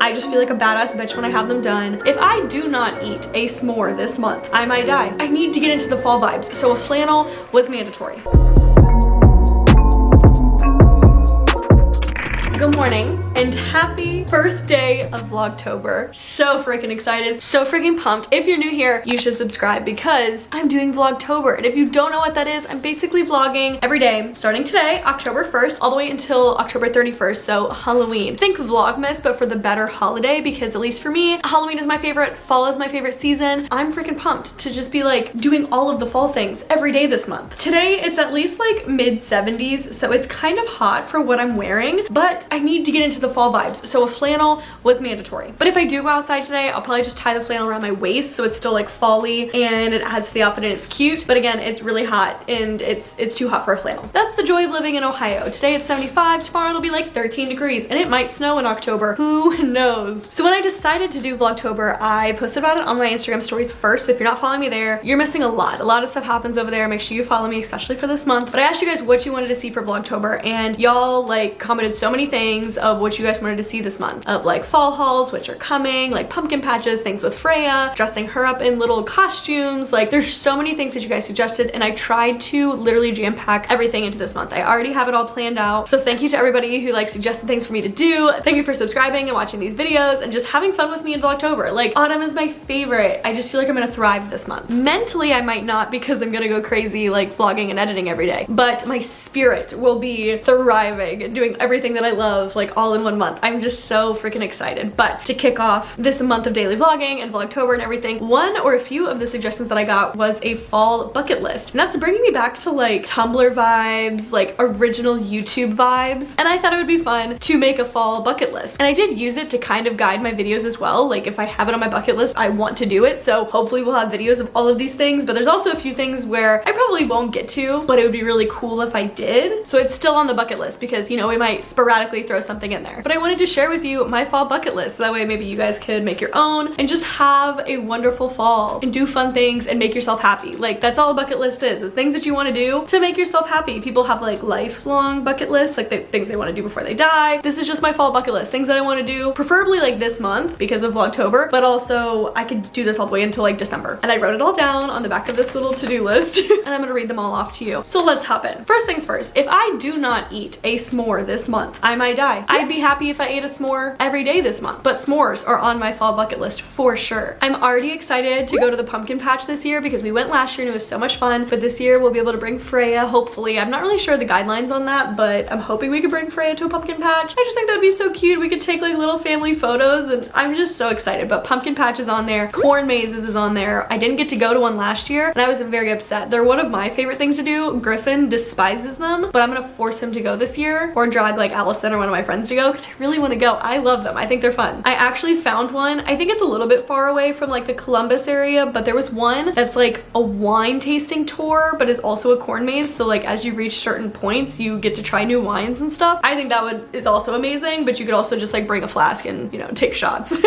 I just feel like a badass bitch when I have them done. If I do not eat a s'more this month, I might die. I need to get into the fall vibes, so a flannel was mandatory. Good morning and happy first day of vlogtober. So freaking excited, so freaking pumped. If you're new here, you should subscribe because I'm doing vlogtober. And if you don't know what that is, I'm basically vlogging every day starting today, October 1st, all the way until October 31st, so Halloween. Think Vlogmas, but for the better holiday, because at least for me, Halloween is my favorite, fall is my favorite season. I'm freaking pumped to just be like doing all of the fall things every day this month. Today, it's at least like mid 70s, so it's kind of hot for what I'm wearing, but I need to get into the fall vibes, so a flannel was mandatory. But if I do go outside today, I'll probably just tie the flannel around my waist so it's still like fall-y and it adds to the outfit and it's cute. But again, it's really hot and it's too hot for a flannel. That's the joy of living in Ohio. Today it's 75, tomorrow it'll be like 13 degrees and it might snow in October. Who knows? So when I decided to do Vlogtober, I posted about it on my Instagram stories first. So if you're not following me there, you're missing a lot. A lot of stuff happens over there. Make sure you follow me, especially for this month. But I asked you guys what you wanted to see for Vlogtober and y'all like commented so many things of what you guys wanted to see this month, of like fall hauls, which are coming, like pumpkin patches, things with Freya, dressing her up in little costumes. Like there's so many things that you guys suggested and I tried to literally jam pack everything into this month. I already have it all planned out. So thank you to everybody who like suggested things for me to do. Thank you for subscribing and watching these videos and just having fun with me in Vlogtober. Like autumn is my favorite. I just feel like I'm gonna thrive this month. Mentally, I might not because I'm gonna go crazy like vlogging and editing every day, but my spirit will be thriving, doing everything that I love like all in one month. I'm just so freaking excited. But to kick off this month of daily vlogging and Vlogtober and everything, one or a few of the suggestions that I got was a fall bucket list. And that's bringing me back to like Tumblr vibes, like original YouTube vibes. And I thought it would be fun to make a fall bucket list. And I did use it to kind of guide my videos as well. Like if I have it on my bucket list, I want to do it. So hopefully we'll have videos of all of these things. But there's also a few things where I probably won't get to, but it would be really cool if I did. So it's still on the bucket list because, you know, we might sporadically throw something in there. But I wanted to share with you my fall bucket list so that way maybe you guys could make your own and just have a wonderful fall and do fun things and make yourself happy. Like that's all a bucket list is things that you want to do to make yourself happy. People have like lifelong bucket lists, like things they want to do before they die. This is just my fall bucket list, things that I want to do, preferably like this month because of Vlogtober, but also I could do this all the way until like December. And I wrote it all down on the back of this little to-do list and I'm gonna read them all off to you. So let's hop in. First things first, if I do not eat a s'more this month, I might die. I'd be happy if I ate a s'more every day this month, but s'mores are on my fall bucket list for sure. I'm already excited to go to the pumpkin patch this year because we went last year and it was so much fun, but this year we'll be able to bring Freya, hopefully. I'm not really sure the guidelines on that, but I'm hoping we could bring Freya to a pumpkin patch. I just think that'd be so cute. We could take like little family photos and I'm just so excited. But pumpkin patch is on there, corn mazes is on there. I didn't get to go to one last year and I was very upset. They're one of my favorite things to do. Griffin despises them, but I'm gonna force him to go this year or drag like Allison or one of my friends to go because I really want to go. I love them. I think they're fun. I actually found one. I think it's a little bit far away from like the Columbus area, but there was one that's like a wine tasting tour, but is also a corn maze. So like as you reach certain points, you get to try new wines and stuff. I think that is also amazing, but you could also just like bring a flask and, you know, take shots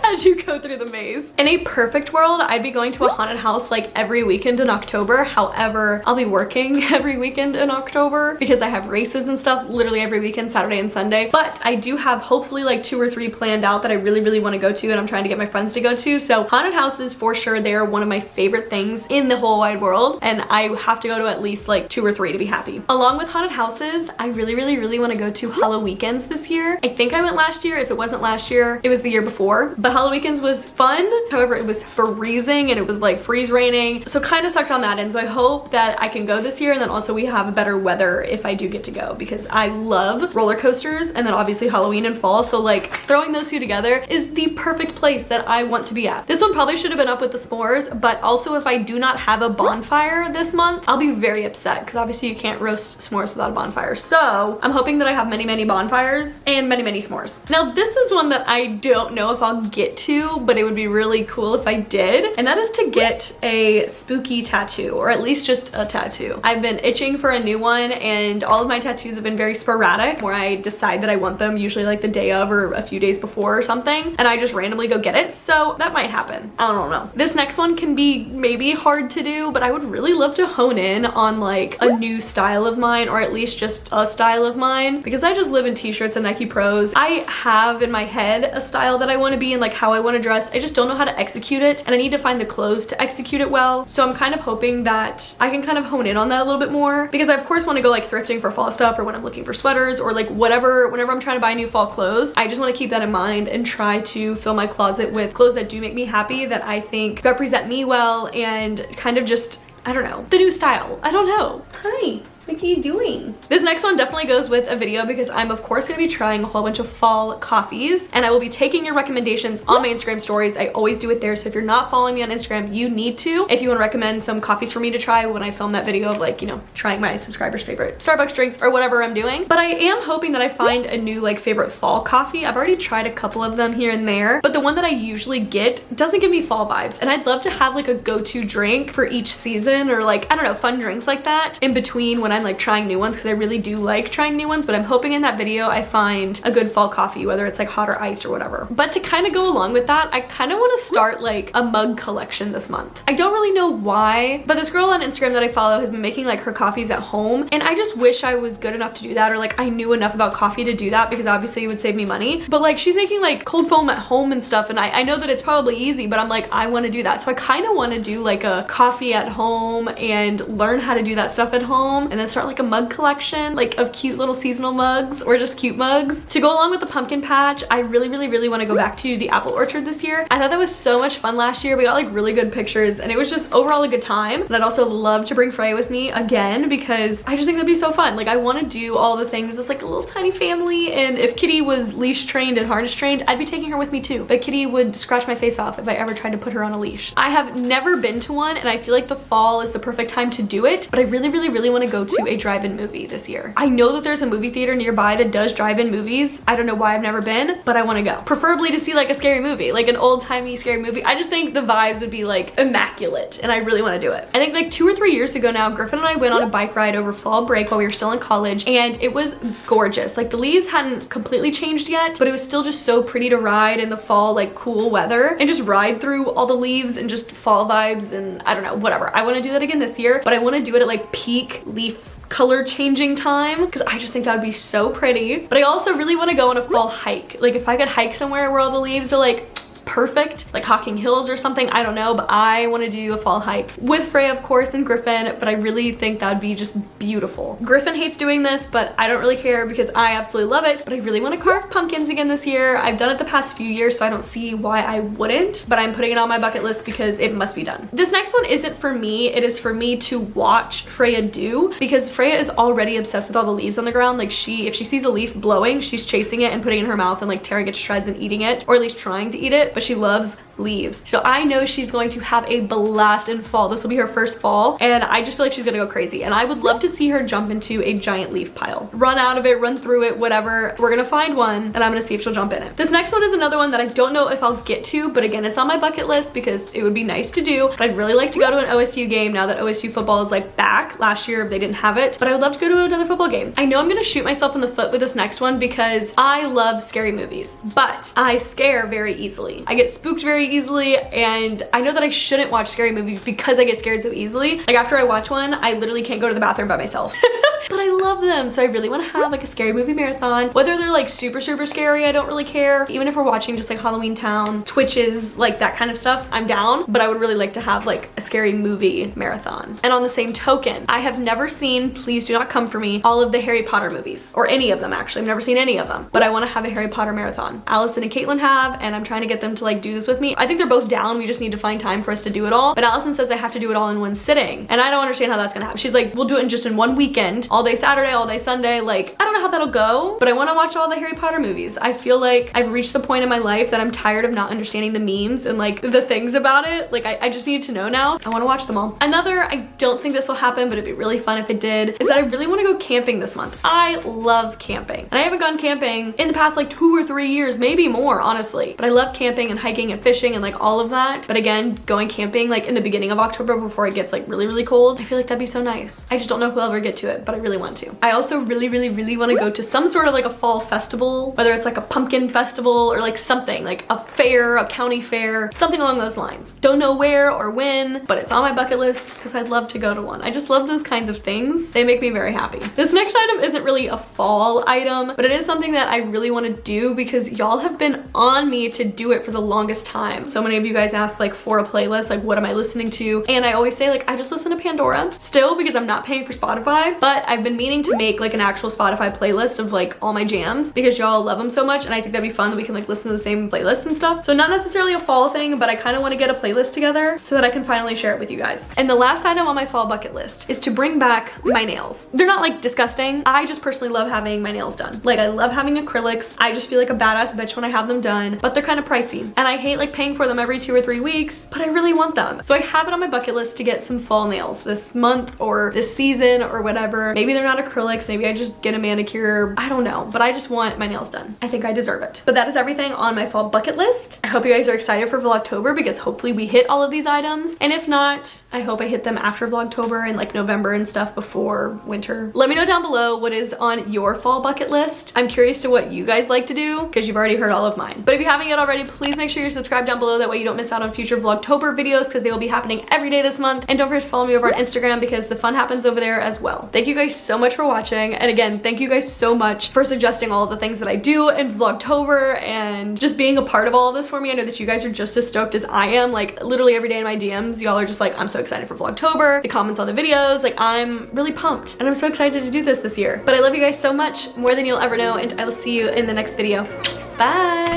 as you go through the maze. In a perfect world, I'd be going to a haunted house like every weekend in October. However, I'll be working every weekend in October because I have races and stuff literally every weekend, Saturday and Sunday. But I do have hopefully like 2 or 3 planned out that I really want to go to and I'm trying to get my friends to go to. So haunted houses for sure, they are one of my favorite things in the whole wide world and I have to go to at least like 2 or 3 to be happy. Along with haunted houses, I really want to go to Halloweekends this year. I think I went last year. If it wasn't last year, it was the year before. But Halloweekends was fun. However, it was freezing and it was like freeze raining. So kind of sucked on that end. So I hope that I can go this year and then also we have better weather if I do get to go because I love roller coasters and then obviously Halloween and fall. So like throwing those two together is the perfect place that I want to be at. This one probably should have been up with the s'mores, but also if I do not have a bonfire this month, I'll be very upset because obviously you can't roast s'mores without a bonfire. So I'm hoping that I have many bonfires and many s'mores. Now this is one that I don't know if I'll get to, but it would be really cool if I did. And that is to get a spooky tattoo or at least just a tattoo. I've been itching for a new one and all of my tattoos have been very sporadic where I I decide that I want them usually like the day of or a few days before or something, and I just randomly go get it. So that might happen. I don't know. This next one can be maybe hard to do, but I would really love to hone in on like a new style of mine, or at least just a style of mine, because I just live in t-shirts and Nike Pros. I have in my head a style that I want to be and like how I want to dress. I just don't know how to execute it, and I need to find the clothes to execute it well. So I'm kind of hoping that I can kind of hone in on that a little bit more, because I of course want to go like thrifting for fall stuff, or when I'm looking for sweaters, or like whatever, whenever I'm trying to buy new fall clothes. I just want to keep that in mind and try to fill my closet with clothes that do make me happy, that I think represent me well, and kind of just, I don't know, the new style. I don't know. Hi. What are you doing? This next one definitely goes with a video, because I'm of course going to be trying a whole bunch of fall coffees, and I will be taking your recommendations on my Instagram stories. I always do it there, so if you're not following me on Instagram, you need to, if you want to recommend some coffees for me to try when I film that video of like, you know, trying my subscribers' favorite Starbucks drinks or whatever I'm doing. But I am hoping that I find a new like favorite fall coffee. I've already tried a couple of them here and there, but the one that I usually get doesn't give me fall vibes, and I'd love to have like a go-to drink for each season, or like, I don't know, fun drinks like that in between when I'm like trying new ones, because I really do like trying new ones. But I'm hoping in that video I find a good fall coffee, whether it's like hot or iced or whatever. But to kind of go along with that, I kind of want to start like a mug collection this month. I don't really know why, but this girl on Instagram that I follow has been making like her coffees at home, and I just wish I was good enough to do that, or like I knew enough about coffee to do that, because obviously it would save me money. But like she's making like cold foam at home and stuff, and I know that it's probably easy, but I'm like, I want to do that. So I kind of want to do like a coffee at home and learn how to do that stuff at home, and then start like a mug collection, like of cute little seasonal mugs, or just cute mugs to go along with the pumpkin patch. I really want to go back to the apple orchard this year. I thought that was so much fun last year. We got like really good pictures, and it was just overall a good time. And I'd also love to bring Freya with me again, because I just think that'd be so fun. Like I want to do all the things as like a little tiny family, and if Kitty was leash trained and harness trained, I'd be taking her with me too. But Kitty would scratch my face off if I ever tried to put her on a leash. I have never been to one, and I feel like the fall is the perfect time to do it, but I really want to go to a drive-in movie this year. I know that there's a movie theater nearby that does drive-in movies. I don't know why I've never been, but I want to go. Preferably to see like a scary movie, like an old-timey scary movie. I just think the vibes would be like immaculate, and I really want to do it. I think like 2 or 3 years ago now, Griffin and I went on a bike ride over fall break while we were still in college, and it was gorgeous. Like the leaves hadn't completely changed yet, but it was still just so pretty to ride in the fall, like cool weather, and just ride through all the leaves and just fall vibes, and I don't know, whatever. I want to do that again this year, but I want to do it at like peak leaf color changing time, because I just think that would be so pretty. But I also really want to go on a fall hike. Like if I could hike somewhere where all the leaves are like perfect, like Hocking Hills or something, I don't know, but I want to do a fall hike with Freya of course and Griffin. But I really think that would be just beautiful. Griffin hates doing this, but I don't really care because I absolutely love it. But I really want to carve pumpkins again this year. I've done it the past few years, so I don't see why I wouldn't, but I'm putting it on my bucket list because it must be done. This next one isn't for me, it is for me to watch Freya do, because Freya is already obsessed with all the leaves on the ground. Like if she sees a leaf blowing, she's chasing it and putting it in her mouth and like tearing it to shreds and eating it, or at least trying to eat it. But she loves leaves. So I know she's going to have a blast in fall. This will be her first fall, and I just feel like she's gonna go crazy. And I would love to see her jump into a giant leaf pile. Run out of it, run through it, whatever. We're gonna find one, and I'm gonna see if she'll jump in it. This next one is another one that I don't know if I'll get to, but again, it's on my bucket list because it would be nice to do. But I'd really like to go to an OSU game now that OSU football is like back. Last year they didn't have it, but I would love to go to another football game. I know I'm gonna shoot myself in the foot with this next one because I love scary movies, but I scare very easily. I get spooked very easily, and I know that I shouldn't watch scary movies because I get scared so easily. Like after I watch one, I literally can't go to the bathroom by myself. But I love them, so I really want to have like a scary movie marathon. Whether they're like super scary, I don't really care. Even if we're watching just like Halloween Town, Twitches, like that kind of stuff, I'm down. But I would really like to have like a scary movie marathon. And on the same token, I have never seen, please do not come for me, all of the Harry Potter movies, or any of them actually. I've never seen any of them, but I want to have a Harry Potter marathon. Allison and Caitlin have, and I'm trying to get them to like do this with me. I think they're both down. We just need to find time for us to do it all. But Allison says I have to do it all in one sitting, and I don't understand how that's gonna happen. She's like, we'll do it in one weekend, all day Saturday, all day Sunday. Like, I don't know how that'll go, but I want to watch all the Harry Potter movies. I feel like I've reached the point in my life that I'm tired of not understanding the memes and like the things about it. Like I just need to know now. I want to watch them all. Another, I don't think this will happen, but it'd be really fun if it did, is that I really want to go camping this month. I love camping, and I haven't gone camping in the past like 2 or 3 years, maybe more honestly, but I love camping and hiking and fishing and like all of that. But again, going camping like in the beginning of October before it gets like really cold, I feel like that'd be so nice. I just don't know if we'll ever get to it, but I really want to. I also really want to go to some sort of like a fall festival, whether it's like a pumpkin festival or like something, like a fair, a county fair, something along those lines. Don't know where or when, but it's on my bucket list because I'd love to go to one. I just love those kinds of things. They make me very happy. This next item isn't really a fall item, but it is something that I really want to do because y'all have been on me to do it for the longest time. So many of you guys ask like for a playlist, like what am I listening to? And I always say like I just listen to Pandora still because I'm not paying for Spotify, but I've been meaning to make like an actual Spotify playlist of like all my jams because y'all love them so much, and I think that'd be fun that we can like listen to the same playlists and stuff. So not necessarily a fall thing, but I kind of want to get a playlist together so that I can finally share it with you guys. And the last item on my fall bucket list is to bring back my nails. They're not like disgusting. I just personally love having my nails done. Like I love having acrylics. I just feel like a badass bitch when I have them done, but they're kind of pricey. And I hate like paying for them every 2 or 3 weeks, but I really want them. So I have it on my bucket list to get some fall nails this month or this season or whatever. Maybe they're not acrylics. Maybe I just get a manicure. I don't know, but I just want my nails done. I think I deserve it. But that is everything on my fall bucket list. I hope you guys are excited for Vlogtober because hopefully we hit all of these items. And if not, I hope I hit them after Vlogtober and like November and stuff before winter. Let me know down below what is on your fall bucket list. I'm curious to what you guys like to do because you've already heard all of mine. But if you haven't yet already, please make sure you're subscribed down below. That way you don't miss out on future Vlogtober videos because they will be happening every day this month. And don't forget to follow me over on Instagram because the fun happens over there as well. Thank you guys so much for watching. And again, thank you guys so much for suggesting all of the things that I do in Vlogtober and just being a part of all of this for me. I know that you guys are just as stoked as I am. Like literally every day in my DMs, y'all are just like, I'm so excited for Vlogtober. The comments on the videos, like I'm really pumped and I'm so excited to do this year. But I love you guys so much, more than you'll ever know, and I will see you in the next video. Bye!